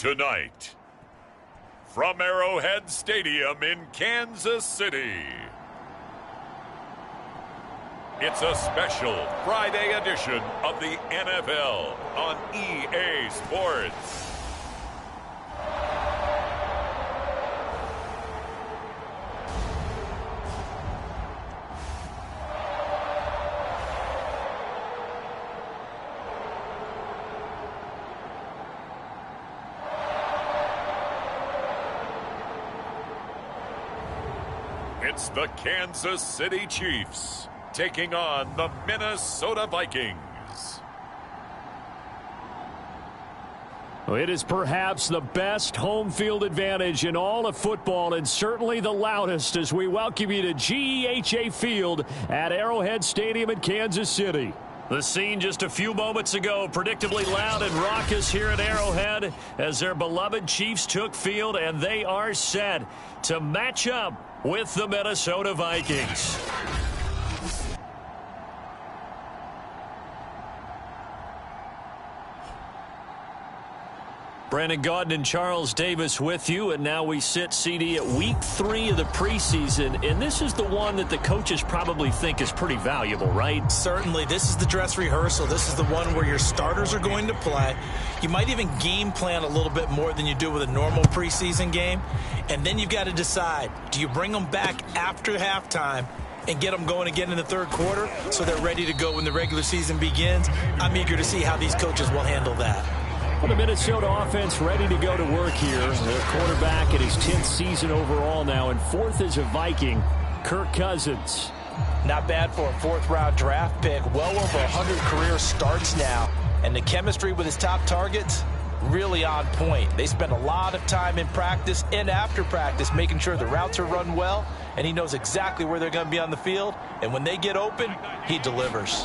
Tonight, from Arrowhead Stadium in Kansas City, it's a special Friday edition of the NFL on EA Sports. It's the Kansas City Chiefs taking on the Minnesota Vikings. It is perhaps the best home field advantage in all of football, and certainly the loudest, as we welcome you to GEHA Field at Arrowhead Stadium in Kansas City. The scene just a few moments ago, predictably loud and raucous here at Arrowhead as their beloved Chiefs took field, and they are set to match up with the Minnesota Vikings. Brandon Gaudin and Charles Davis with you, and now we sit, CD, at week 3 of the preseason, and this is the one that the coaches probably think is pretty valuable, right? Certainly. This is the dress rehearsal. This is the one where your starters are going to play. You might even game plan a little bit more than you do with a normal preseason game, and then you've got to decide, do you bring them back after halftime and get them going again in the third quarter so they're ready to go when the regular season begins? I'm eager to see how these coaches will handle that. Well, the Minnesota offense ready to go to work here. Their quarterback in his 10th season overall now, and 4th as a Viking, Kirk Cousins. Not bad for a 4th-round draft pick. Well over 100 career starts now. And the chemistry with his top targets, really on point. They spend a lot of time in practice and after practice making sure the routes are run well, and he knows exactly where they're going to be on the field. And when they get open, he delivers.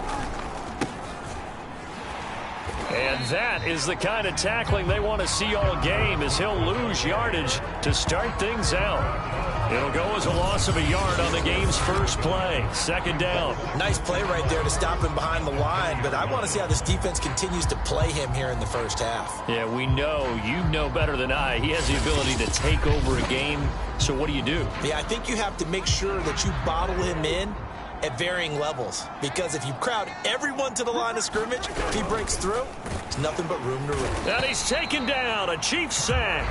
And that is the kind of tackling they want to see all game, as he'll lose yardage to start things out. It'll go as a loss of a yard on the game's first play. 2nd down. Nice play right there to stop him behind the line, but I want to see how this defense continues to play him here in the first half. Yeah, we know, you know better than I, he has the ability to take over a game. So what do you do? Yeah, I think you have to make sure that you bottle him in at varying levels, because if you crowd everyone to the line of scrimmage, if he breaks through, it's nothing but room to room. And he's taken down, a Chiefs sack.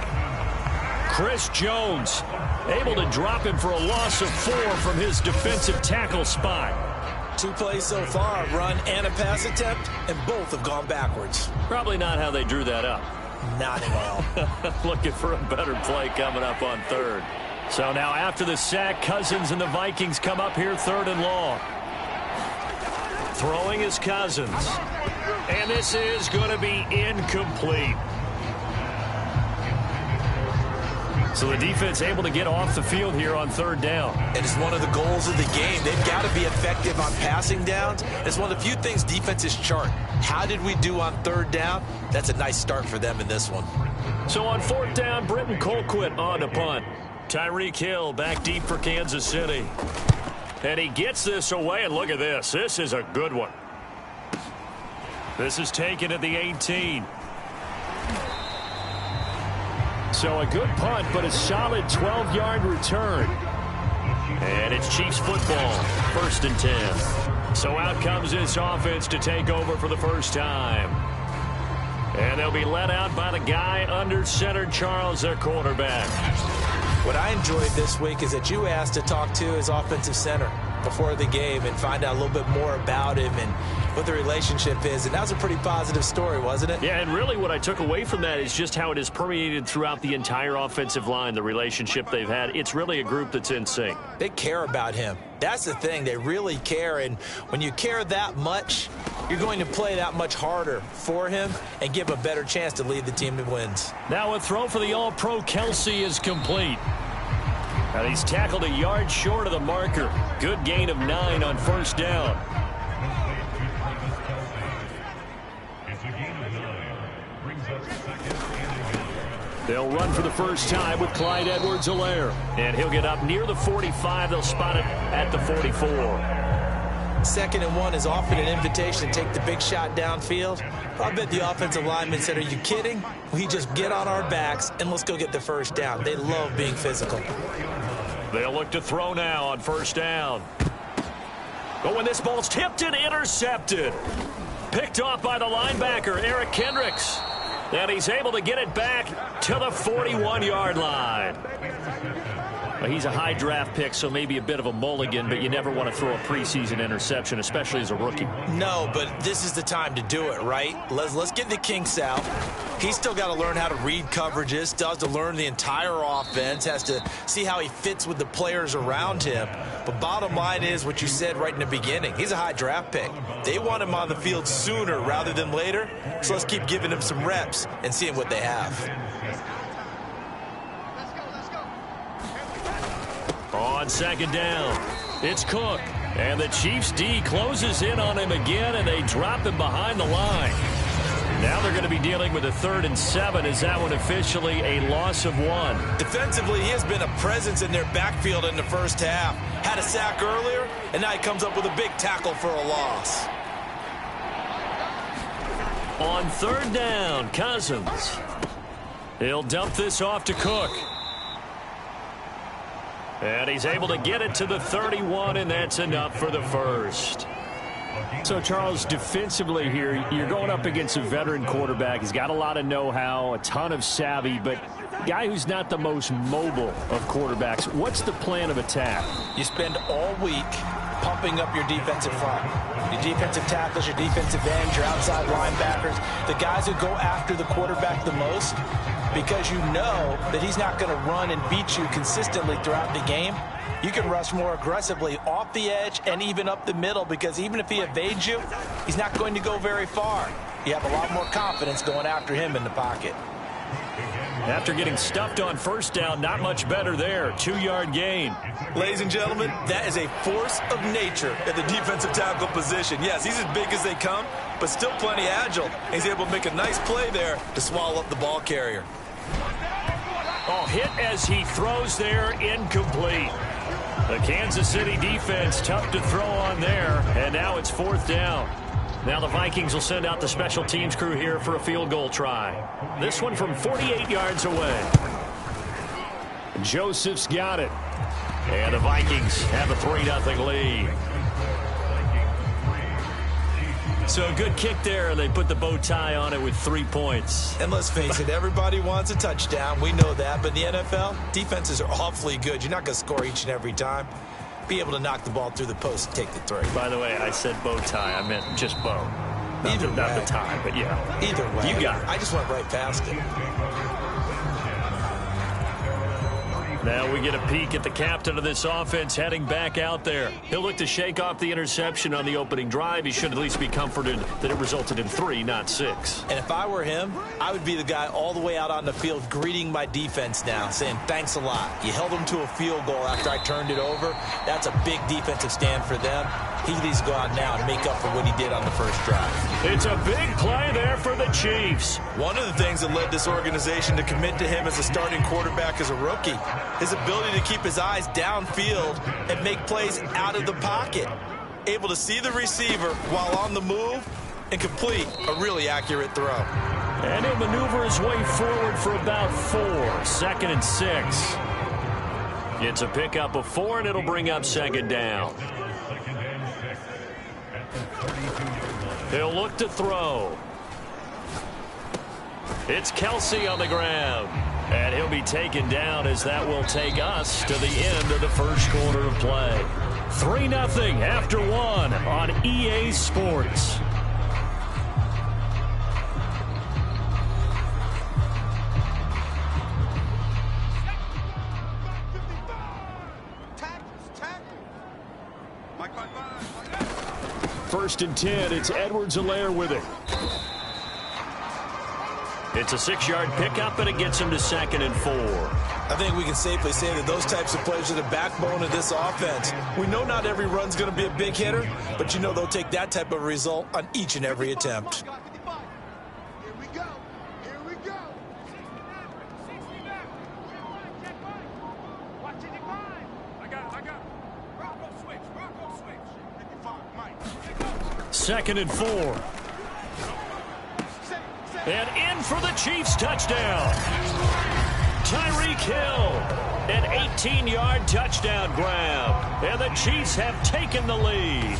Chris Jones able to drop him for a loss of 4 from his defensive tackle spot. 2 plays so far, run and a pass attempt, and both have gone backwards. Probably not how they drew that up. Not at all. Looking for a better play coming up on 3rd. So now after the sack, Cousins and the Vikings come up here 3rd and long. Throwing is Cousins. And this is going to be incomplete. So the defense able to get off the field here on 3rd down. It is one of the goals of the game. They've got to be effective on passing downs. It's one of the few things defenses chart. How did we do on 3rd down? That's a nice start for them in this one. So on 4th down, Britton Colquitt on to punt. Tyreek Hill back deep for Kansas City. And he gets this away, and look at this. This is a good one. This is taken at the 18. So a good punt, but a solid 12-yard return. And it's Chiefs football, 1st and 10. So out comes this offense to take over for the first time. And they'll be let out by the guy under center, Charles, their quarterback. What I enjoyed this week is that you asked to talk to his offensive center before the game and find out a little bit more about him and what the relationship is. And that was a pretty positive story, wasn't it? Yeah, and really what I took away from that is just how it has permeated throughout the entire offensive line, the relationship they've had. It's really a group that's in sync. They care about him. That's the thing. They really care. And when you care that much, you're going to play that much harder for him and give a better chance to lead the team to wins. Now a throw for the All-Pro Kelsey is complete. And he's tackled a yard short of the marker. Good gain of 9 on 1st down. They'll run for the first time with Clyde Edwards-Helaire. And he'll get up near the 45. They'll spot it at the 44. 2nd and 1 is often an invitation to take the big shot downfield. I bet the offensive lineman said, are you kidding? We just get on our backs and let's go get the first down. They love being physical. They'll look to throw now on 1st down. But when this ball's tipped and intercepted. Picked off by the linebacker, Eric Kendricks. And he's able to get it back to the 41-yard line. Well, he's a high draft pick, so maybe a bit of a mulligan, but you never want to throw a preseason interception, especially as a rookie. No, but this is the time to do it, right? Let's get the kinks out. He's still got to learn how to read coverages, still has to learn the entire offense, has to see how he fits with the players around him. But bottom line is what you said right in the beginning. He's a high draft pick. They want him on the field sooner rather than later, so let's keep giving him some reps and seeing what they have. On 2nd down, it's Cook. And the Chiefs D closes in on him again, and they drop him behind the line. Now they're going to be dealing with a 3rd and 7. Is that one officially a loss of 1? Defensively, he has been a presence in their backfield in the first half. Had a sack earlier, and now he comes up with a big tackle for a loss. On 3rd down, Cousins. He'll dump this off to Cook. And he's able to get it to the 31, and that's enough for the first. So, Charles, defensively here, you're going up against a veteran quarterback. He's got a lot of know-how, a ton of savvy, but guy who's not the most mobile of quarterbacks. What's the plan of attack? You spend all week pumping up your defensive front. Your defensive tackles, your defensive ends, your outside linebackers, the guys who go after the quarterback the most, because you know that he's not going to run and beat you consistently throughout the game. You can rush more aggressively off the edge and even up the middle, because even if he evades you, he's not going to go very far. You have a lot more confidence going after him in the pocket. After getting stuffed on 1st down, not much better there. 2-yard gain. Ladies and gentlemen, that is a force of nature at the defensive tackle position. Yes, he's as big as they come, but still plenty agile. He's able to make a nice play there to swallow up the ball carrier. Oh, hit as he throws there, incomplete. The Kansas City defense tough to throw on there, and now it's 4th down. Now the Vikings will send out the special teams crew here for a field goal try. This one from 48 yards away. Joseph's got it. And the Vikings have a 3-0 lead. So a good kick there, and they put the bow tie on it with 3 points. And let's face it, everybody wants a touchdown. We know that. But in the NFL, defenses are awfully good. You're not going to score each and every time. Be able to knock the ball through the post and take the 3. By the way, I said bow tie. I meant just bow. Not the tie, but yeah. Either way. You got it. I just went right past it. Now we get a peek at the captain of this offense heading back out there. He'll look to shake off the interception on the opening drive. He should at least be comforted that it resulted in 3, not 6. And if I were him, I would be the guy all the way out on the field greeting my defense now, saying thanks a lot. You held them to a field goal after I turned it over. That's a big defensive stand for them. He needs to go out now and make up for what he did on the first drive. It's a big play there for the Chiefs. One of the things that led this organization to commit to him as a starting quarterback as a rookie, his ability to keep his eyes downfield and make plays out of the pocket. Able to see the receiver while on the move and complete a really accurate throw. And he'll maneuver his way forward for about 4. 2nd and 6. It's a pickup of 4, and it'll bring up 2nd down. He'll look to throw. It's Kelsey on the ground. And he'll be taken down as that will take us to the end of the first quarter of play. 3-0 after 1 on EA Sports. First and 10, it's Edwards-Helaire with it. It's a 6-yard pickup, and it gets him to 2nd and 4. I think we can safely say that those types of plays are the backbone of this offense. We know not every run's going to be a big hitter, but you know they'll take that type of result on each and every attempt. Here we go. Here we go. Watch it, 5. I got it. Bronco switch. 55, Mike. 2nd and 4. And in for the Chiefs touchdown. Tyreek Hill, an 18-yard touchdown grab. And the Chiefs have taken the lead.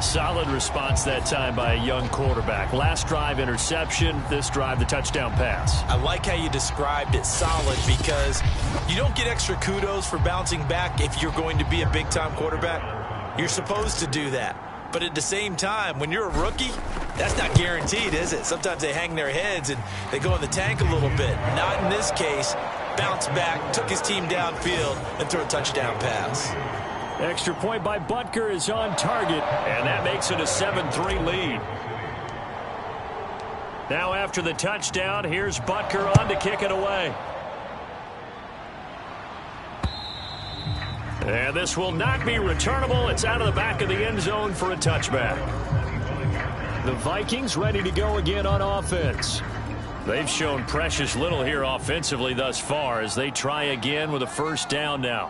Solid response that time by a young quarterback. Last drive, interception. This drive, the touchdown pass. I like how you described it, solid, because you don't get extra kudos for bouncing back if you're going to be a big-time quarterback. You're supposed to do that. But at the same time, when you're a rookie, that's not guaranteed, is it? Sometimes they hang their heads and they go in the tank a little bit. Not in this case. Bounced back, took his team downfield, and threw a touchdown pass. Extra point by Butker is on target, and that makes it a 7-3 lead. Now after the touchdown, here's Butker on to kick it away. And this will not be returnable. It's out of the back of the end zone for a touchback. The Vikings ready to go again on offense. They've shown precious little here offensively thus far as they try again with a first down now.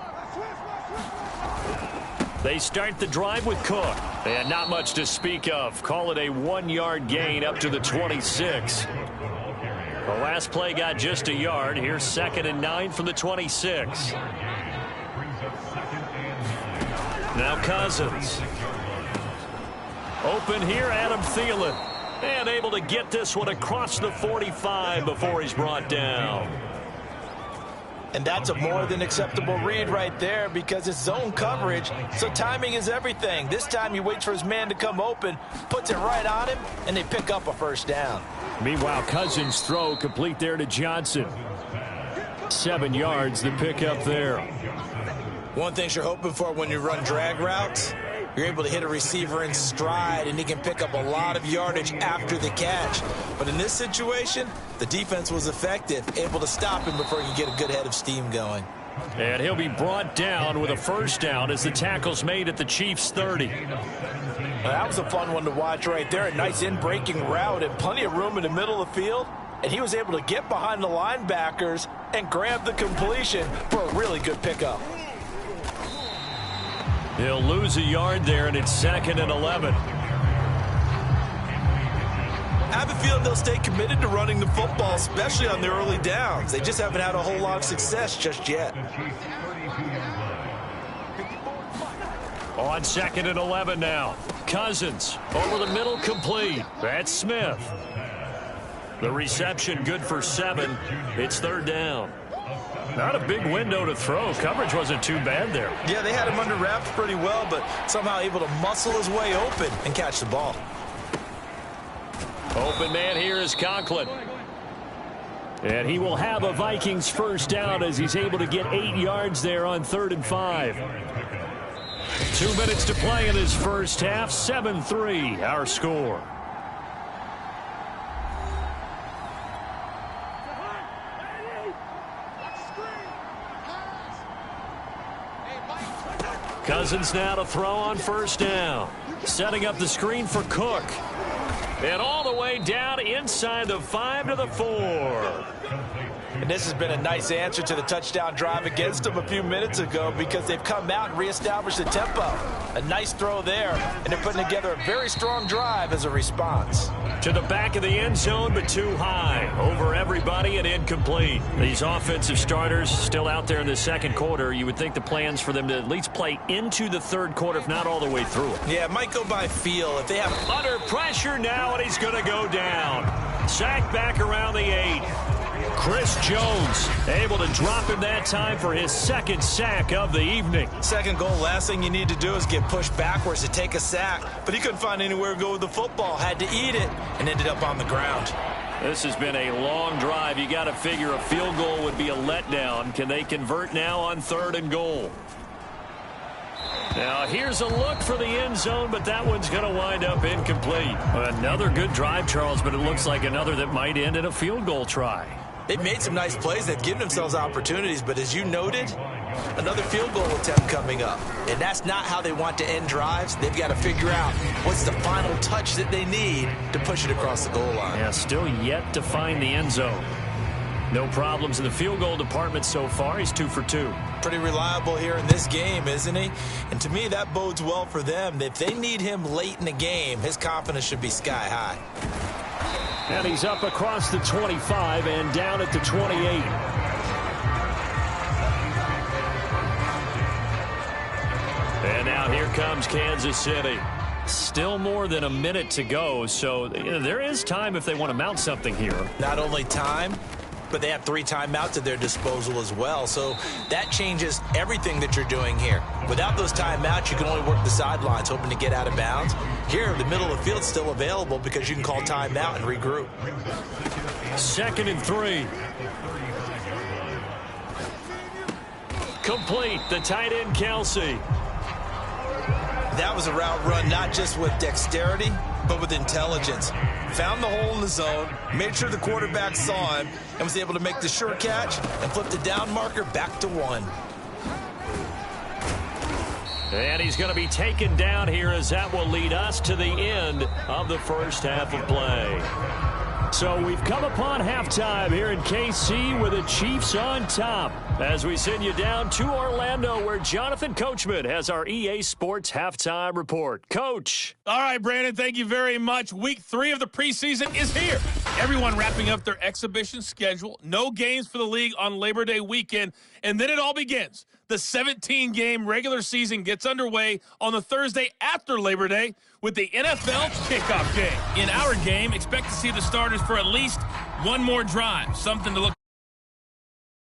They start the drive with Cook. And not much to speak of. Call it a 1-yard gain up to the 26. The last play got just a yard. Here's 2nd and 9 from the 26. Now Cousins. Open here, Adam Thielen. And able to get this one across the 45 before he's brought down. And that's a more than acceptable read right there because it's zone coverage, so timing is everything. This time he waits for his man to come open, puts it right on him, and they pick up a first down. Meanwhile, Cousins' throw complete there to Johnson. 7 yards, the pickup there. One thing you're hoping for when you run drag routes, you're able to hit a receiver in stride, and he can pick up a lot of yardage after the catch. But in this situation, the defense was effective, able to stop him before he could get a good head of steam going. And he'll be brought down with a first down as the tackle's made at the Chiefs' 30. Well, that was a fun one to watch right there. A nice in-breaking route and plenty of room in the middle of the field. And he was able to get behind the linebackers and grab the completion for a really good pickup. He'll lose a yard there, and it's 2nd and 11. I have a feeling they'll stay committed to running the football, especially on the early downs. They just haven't had a whole lot of success just yet. On 2nd and 11 now. Cousins over the middle, complete. That's Smith. The reception good for 7. It's 3rd down. Not a big window to throw. Coverage wasn't too bad there. Yeah, they had him under wraps pretty well, but somehow able to muscle his way open and catch the ball. Open man here is Conklin. And he will have a Vikings first down as he's able to get 8 yards there on 3rd and 5. 2 minutes to play in his first half. 7-3 our score. Cousins now to throw on first down. Setting up the screen for Cook. And all the way down inside the 5 to the 4. And this has been a nice answer to the touchdown drive against them a few minutes ago because they've come out and reestablished the tempo. A nice throw there, and they're putting together a very strong drive as a response. To the back of the end zone, but too high. Over everybody and incomplete. These offensive starters still out there in the second quarter. You would think the plans for them to at least play into the third quarter, if not all the way through it. Yeah, it might go by feel. If they have under pressure now, and he's going to go down. Sack back around the 8. Chris Jones able to drop him that time for his 2nd sack of the evening. Second goal, last thing you need to do is get pushed backwards to take a sack. But he couldn't find anywhere to go with the football. Had to eat it and ended up on the ground. This has been a long drive. You got to figure a field goal would be a letdown. Can they convert now on 3rd and goal? Now here's a look for the end zone, but that one's going to wind up incomplete. Another good drive, Charles, but it looks like another that might end in a field goal try. They've made some nice plays. They've given themselves opportunities, but as you noted, another field goal attempt coming up. And that's not how they want to end drives. They've got to figure out what's the final touch that they need to push it across the goal line. Yeah, still yet to find the end zone. No problems in the field goal department so far. He's 2 for 2. Pretty reliable here in this game, isn't he? And to me, that bodes well for them. If they need him late in the game, his confidence should be sky high. And he's up across the 25 and down at the 28. And now here comes Kansas City. Still more than a minute to go, so there is time if they want to mount something here. Not only time, but they have 3 timeouts at their disposal as well, so that changes everything that you're doing here. Without those timeouts, you can only work the sidelines, hoping to get out of bounds. Here, the middle of the field's still available because you can call timeout and regroup. 2nd and 3. Complete, the tight end, Kelsey. That was a route run not just with dexterity, but with intelligence. Found the hole in the zone, made sure the quarterback saw him, and was able to make the sure catch and flip the down marker back to 1. And he's going to be taken down here as that will lead us to the end of the first half of play. So we've come upon halftime here in KC with the Chiefs on top as we send you down to Orlando where Jonathan Coachman has our EA Sports halftime report. Coach. All right, Brandon, thank you very much. Week 3 of the preseason is here. Everyone wrapping up their exhibition schedule. No games for the league on Labor Day weekend, and then it all begins. The 17-game regular season gets underway on the Thursday after Labor Day with the NFL kickoff game. In our game, expect to see the starters for at least one more drive, something to look